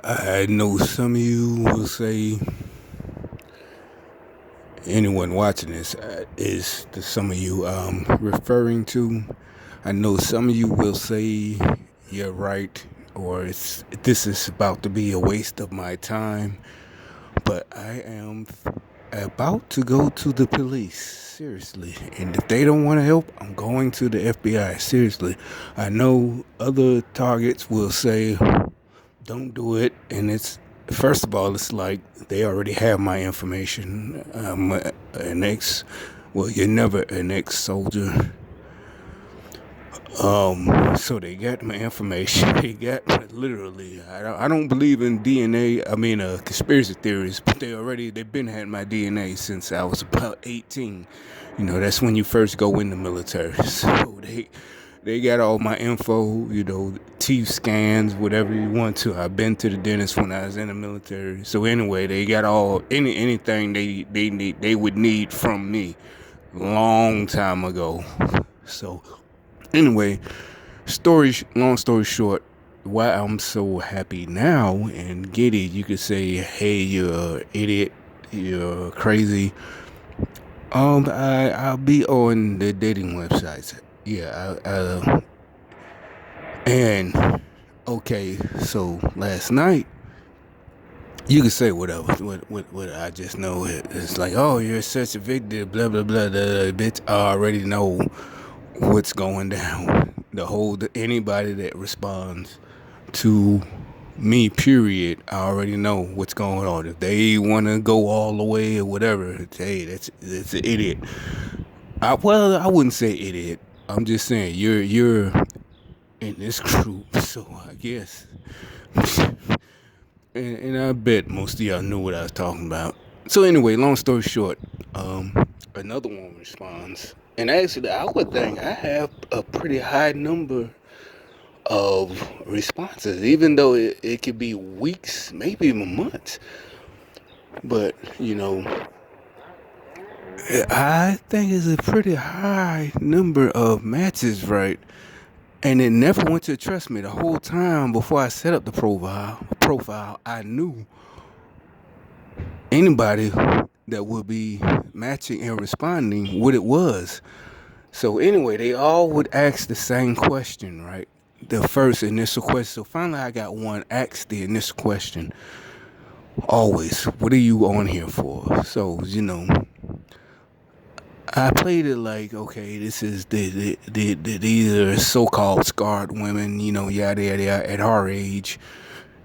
I know some of you will say, anyone watching this is the some of you referring to. I know some of you will say you're right, or this is about to be a waste of my time. But I am about to go to the police, seriously. And if they don't want to help, I'm going to the FBI, seriously. I know other targets will say, don't do it. And it's, first of all, it's like they already have my information. I'm an ex, well, you're never an ex soldier. So they got my information. They got literally. I don't believe in DNA. I mean, conspiracy theories. But they've been had my DNA since I was about 18. You know, that's when you first go in the military. So they got all my info. You know, teeth scans, whatever you want to. I've been to the dentist when I was in the military. So anyway, they got anything they would need from me, long time ago. So. Anyway, long story short, why I'm so happy now and get it, you could say, hey, you're an idiot, you're crazy. I'll be on the dating websites. Yeah, and okay, so last night, you could say whatever. What I just know it's like, oh, you're such a victim, blah blah blah, bitch. I already know what's going down. Anybody that responds to me, period, I already know what's going on. If they want to go all the way or whatever, hey, that's an idiot. I wouldn't say idiot. I'm just saying you're in this group, so I guess. And I bet most of y'all knew what I was talking about. So anyway, long story short, another one responds. And actually, I would think I have a pretty high number of responses, even though it could be weeks, maybe even months. But, you know, I think it's a pretty high number of matches, right? And it never went to trust me the whole time before I set up the profile. I knew anybody that would be matching and responding what it was. So anyway, they all would ask the same question, right? The first initial question. So finally I got one ask the initial question. Always, what are you on here for? So, you know, I played it like, okay, this is these are so-called scarred women, you know, yada yada yada, at our age.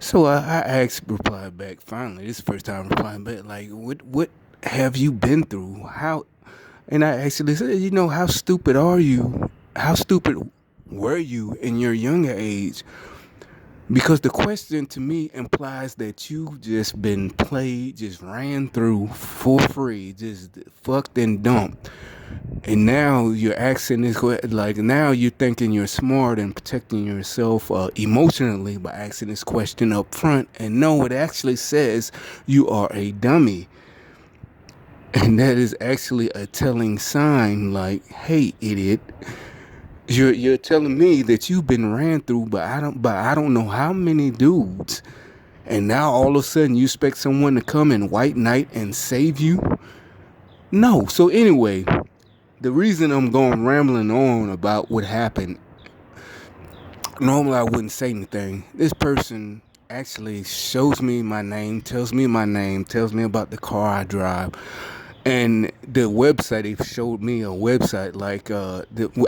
So I replied back. Finally, this is the first time replying back. Like, what have you been through? How? And I actually said, you know, how stupid are you? How stupid were you in your younger age? Because the question to me implies that you just been played, just ran through for free, just fucked and dumped. And now you're asking this, like, now you're thinking you're smart and protecting yourself emotionally by asking this question up front. And no, it actually says you are a dummy. And that is actually a telling sign, like, hey, idiot, you're telling me that you've been ran through, but I don't know how many dudes, and now all of a sudden you expect someone to come in white knight and save you? No. So anyway, the reason I'm going rambling on about what happened, normally I wouldn't say anything. This person actually shows me my name, tells me about the car I drive. And the website, they showed me a website like,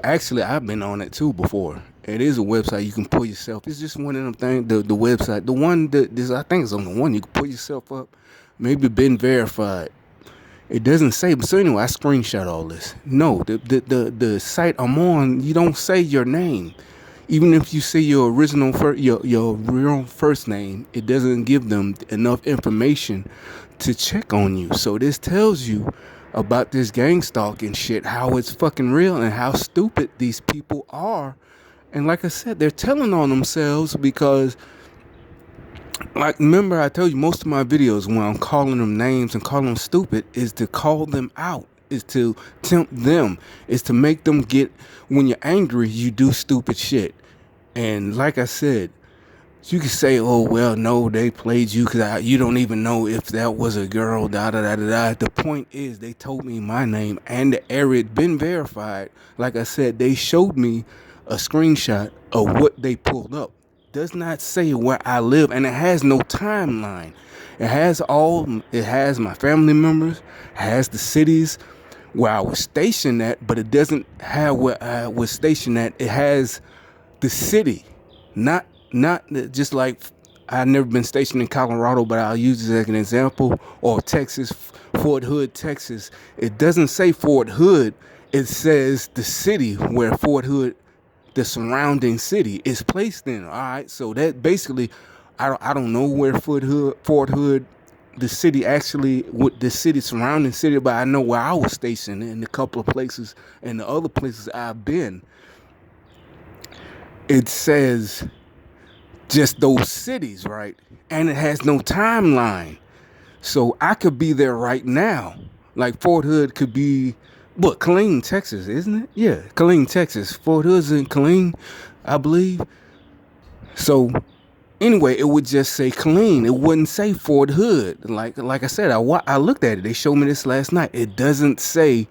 actually I've been on it too before. It is a website you can pull yourself. It's just one of them things, the website. The one that this, I think it's on the one you can pull yourself up. Maybe been verified. It doesn't say, but so anyway, I screenshot all this. No, the site I'm on, you don't say your name. Even if you say your original your real first name, it doesn't give them enough information to check on you. So this tells you about this gang stalking shit, how it's fucking real and how stupid these people are. And like I said, they're telling on themselves because, like, remember I told you most of my videos when I'm calling them names and calling them stupid is to call them out, is to tempt them, is to make them get, when you're angry, you do stupid shit. And like I said, You could say, oh, well, no, they played you because you don't even know if that was a girl, da da da da da. The point is, they told me my name and the area had been verified. Like I said, they showed me a screenshot of what they pulled up. Does not say where I live, and it has no timeline. It has my family members, has the cities where I was stationed at, but it doesn't have where I was stationed at. It has the city, not not just like I've never been stationed in Colorado, but I'll use this as an example, or Texas, Fort Hood, Texas. It doesn't say Fort Hood. It says the city where Fort Hood, the surrounding city, is placed in. All right, so that basically, I don't know where Fort Hood, the city actually, with the city surrounding city, but I know where I was stationed in a couple of places, and the other places I've been. It says just those cities, right? And it has no timeline. So I could be there right now. Like Fort Hood could be, what, Killeen, Texas, isn't it? Yeah, Killeen, Texas. Fort Hood's in Killeen, I believe. So anyway, it would just say Killeen. It wouldn't say Fort Hood. Like I said, I looked at it. They showed me this last night. It doesn't say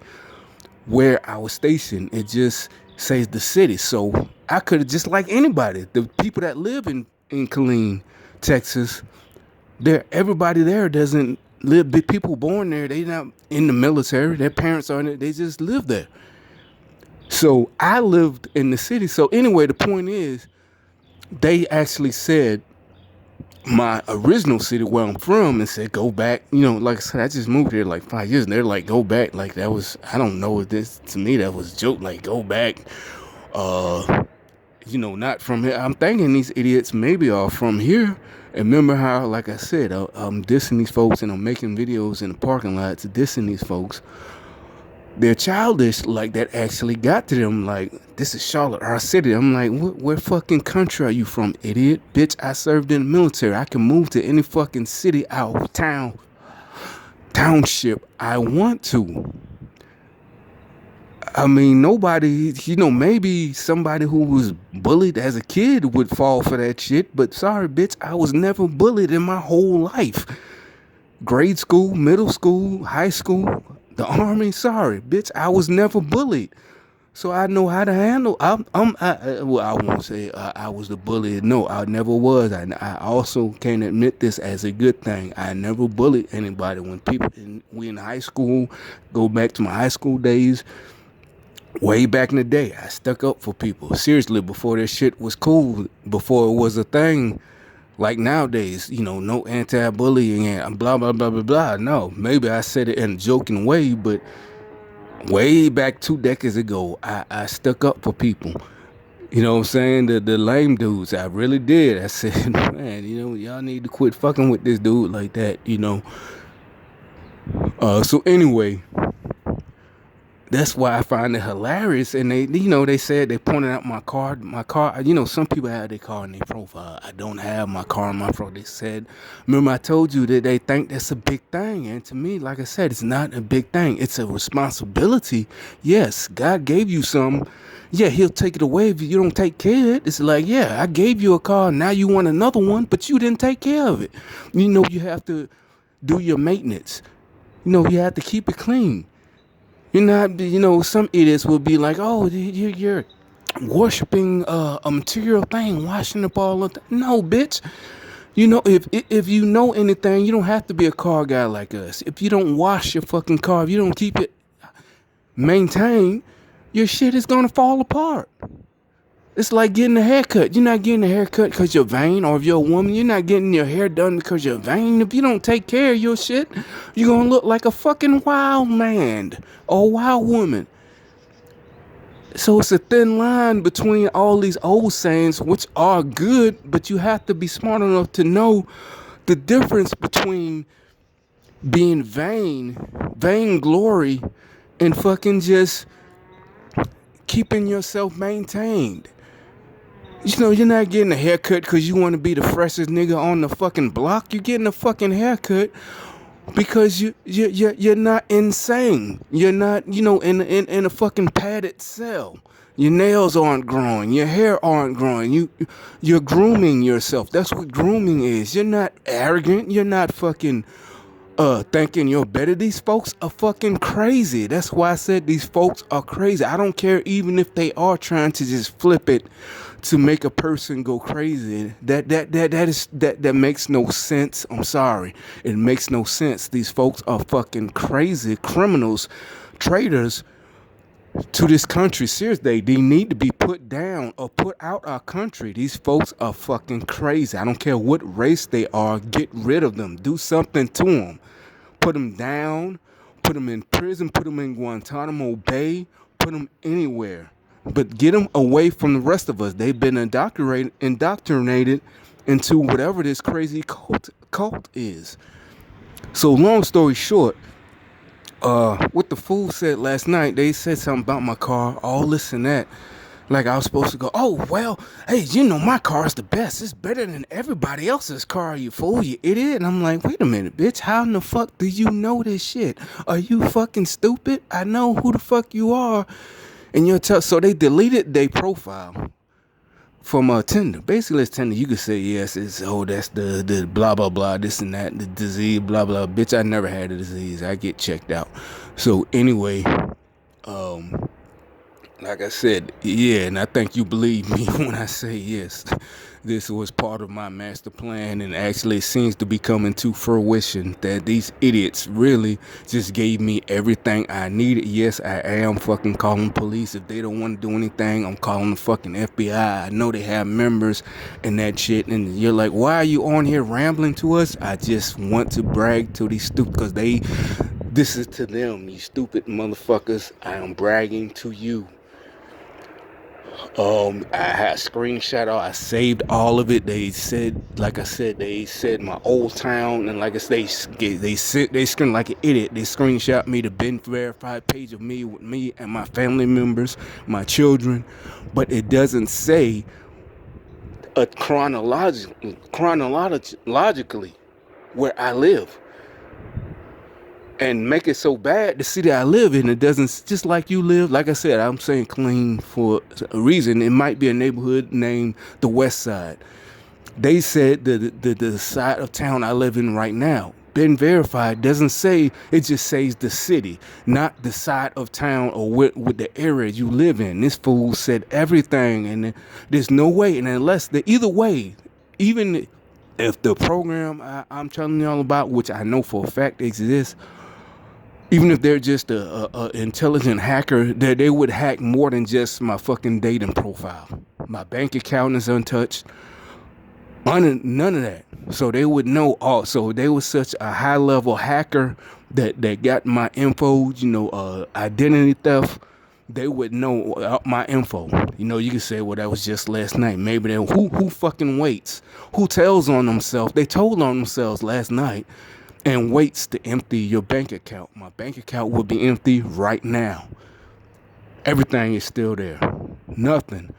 where I was stationed. It just says the city. So I could have, just like anybody, the people that live in Killeen, Texas, everybody there doesn't live. The people born there, they not in the military. Their parents aren't. They just live there. So I lived in the city. So anyway, the point is, they actually said my original city where I'm from and said, go back. You know, like I said, I just moved here like 5 years and they're like, go back. Like that was, I don't know, this, to me, that was a joke. Like, go back. Not from here. I'm thinking these idiots maybe are from here. And remember how, like I said, I'm dissing these folks and I'm making videos in the parking lots dissing these folks. They're childish, like that actually got to them. Like, this is Charlotte, our city. I'm like, where fucking country are you from, idiot? Bitch, I served in the military. I can move to any fucking city, out, township I want to. I mean, nobody, maybe somebody who was bullied as a kid would fall for that shit. But sorry, bitch, I was never bullied in my whole life. Grade school, middle school, high school, the army, sorry, bitch, I was never bullied. So I know how to handle. I won't say I was the bully. No, I never was. I also can't admit this as a good thing. I never bullied anybody. When we in high school, go back to my high school days, way back in the day, I stuck up for people. Seriously, before that shit was cool, before it was a thing. Like nowadays, no anti-bullying and blah, blah, blah, blah, blah. No, maybe I said it in a joking way, but way back 2 decades ago, I stuck up for people. You know what I'm saying? The lame dudes, I really did. I said, man, y'all need to quit fucking with this dude like that, So anyway, that's why I find it hilarious. And they said, they pointed out my car, some people have their car in their profile. I don't have my car in my profile. They said, remember I told you that they think that's a big thing. And to me, like I said, it's not a big thing. It's a responsibility. Yes, God gave you some. Yeah, he'll take it away if you don't take care of it. It's like, yeah, I gave you a car. Now you want another one, but you didn't take care of it. You have to do your maintenance. You have to keep it clean. You're not, some idiots will be like, oh, you're worshiping a material thing, washing up all of that. No, bitch. If you know anything, you don't have to be a car guy like us. If you don't wash your fucking car, if you don't keep it maintained, your shit is going to fall apart. It's like getting a haircut. You're not getting a haircut because you're vain, or if you're a woman, you're not getting your hair done because you're vain. If you don't take care of your shit, you're going to look like a fucking wild man or a wild woman. So it's a thin line between all these old sayings, which are good, but you have to be smart enough to know the difference between being vainglory, and fucking just keeping yourself maintained. You're not getting a haircut because you want to be the freshest nigga on the fucking block. You're getting a fucking haircut because you're not insane. You're not, in a fucking padded cell. Your nails aren't growing. Your hair aren't growing. You're grooming yourself. That's what grooming is. You're not arrogant. You're not fucking thinking you're better. These folks are fucking crazy. That's why I said these folks are crazy. I don't care even if they are trying to just flip it to make a person go crazy. That makes no sense. I'm sorry. It makes no sense. These folks are fucking crazy criminals, traitors to this country. Seriously, they need to be put down or put out our country. These folks are fucking crazy. I don't care what race they are. Get rid of them. Do something to them. Put them down. Put them in prison. Put them in Guantanamo Bay. Put them anywhere. But get them away from the rest of us. They've been indoctrinated into whatever this crazy cult is. So long story short, what the fool said last night, they said something about my car, all this and that. Like I was supposed to go, oh, well, hey, you know, my car is the best. It's better than everybody else's car, you fool, you idiot. And I'm like, wait a minute, bitch. How in the fuck do you know this shit? Are you fucking stupid? I know who the fuck you are. And you're so they deleted their profile from Tinder. Basically, it's Tinder. You could say, yes, that's the blah, blah, blah, this and that, the disease, blah, blah. Bitch, I never had a disease. I get checked out. So anyway, like I said, yeah, and I think you believe me when I say yes. This was part of my master plan, and actually it seems to be coming to fruition that these idiots really just gave me everything I needed. Yes, I am fucking calling police. If they don't want to do anything, I'm calling the fucking FBI. I know they have members and that shit, and you're like, why are you on here rambling to us? I just want to brag to these stupid, because this is to them, you stupid motherfuckers. I am bragging to you. I had a screenshot. I saved all of it. They said, like I said, they said my old town, and like I said, they screen like an idiot. They screenshot me the been verified page of me with me and my family members, my children, but it doesn't say chronologically where I live. And make it so bad, the city I live in, it doesn't, just like you live, like I said, I'm saying clean for a reason. It might be a neighborhood named the West Side. They said the side of town I live in right now, been verified, doesn't say, it just says the city, not the side of town or with the area you live in. This fool said everything, and there's no way, and either way, even if the program I'm telling y'all about, which I know for a fact exists, even if they're just a intelligent hacker, they would hack more than just my fucking dating profile. My bank account is untouched. None of that. So they would know all. So they were such a high level hacker that got my info, identity theft. They would know my info. You could say, well, that was just last night. Maybe who fucking waits? Who tells on themselves? They told on themselves last night and waits to empty your bank account. My bank account will be empty right now. Everything is still there. Nothing.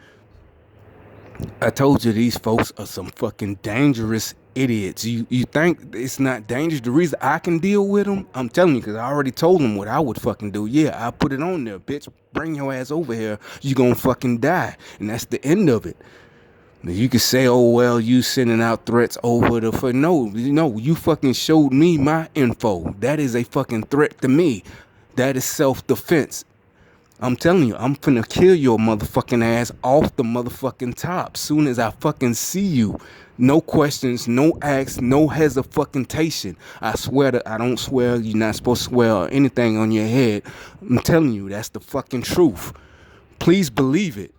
I told you these folks are some fucking dangerous idiots. You think it's not dangerous? The reason I can deal with them, I'm telling you, because I already told them what I would fucking do. Yeah, I put it on there, bitch. Bring your ass over here. You gonna fucking die. And that's the end of it. You could say, oh, well, you sending out threats over the... No, you fucking showed me my info. That is a fucking threat to me. That is self-defense. I'm telling you, I'm finna kill your motherfucking ass off the motherfucking top soon as I fucking see you. No questions, no acts, no hesitation. I swear I don't swear. You're not supposed to swear or anything on your head. I'm telling you, that's the fucking truth. Please believe it.